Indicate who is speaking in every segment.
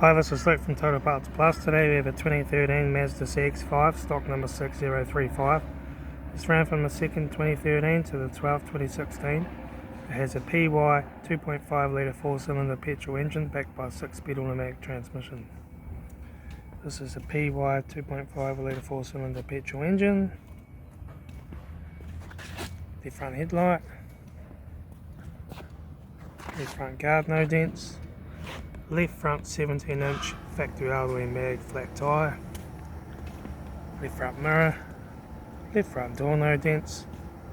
Speaker 1: Hi, this is Luke from Total Parts Plus. Today we have a 2013 Mazda CX-5, stock number 6035. It's ran from the 2nd 2013 to the 12th 2016. It has a PY 2.5 litre 4-cylinder petrol engine backed by a 6-speed automatic transmission. This is a PY 2.5 litre 4-cylinder petrol engine. The front headlight. The front guard, no dents. Left front 17-inch factory alloy mag flat tyre. Left front mirror. Left front door, no dents.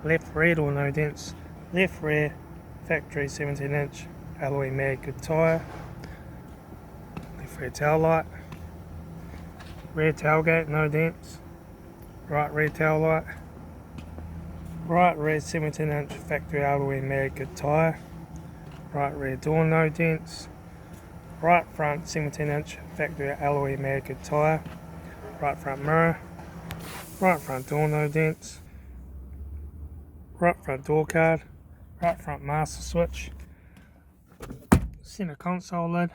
Speaker 1: Left rear door, no dents. Left rear factory 17-inch alloy mag good tyre. Left rear tail light. Rear tailgate, no dents. Right rear tail light. Right rear 17-inch factory alloy mag good tyre. Right rear door, no dents. Right front 17-inch factory alloy mag good tyre. Right front mirror. Right front door, no dents. Right front door card. Right front master switch. Centre console lid.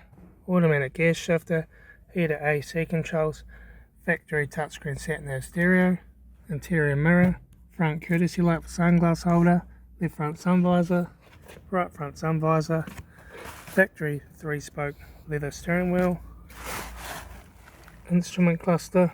Speaker 1: Automatic gear shifter. Heater AC controls. Factory touchscreen sat-nav stereo. Interior mirror. Front courtesy light for sunglass holder. Left front sun visor. Right front sun visor. Factory 3-spoke leather steering wheel. Instrument cluster.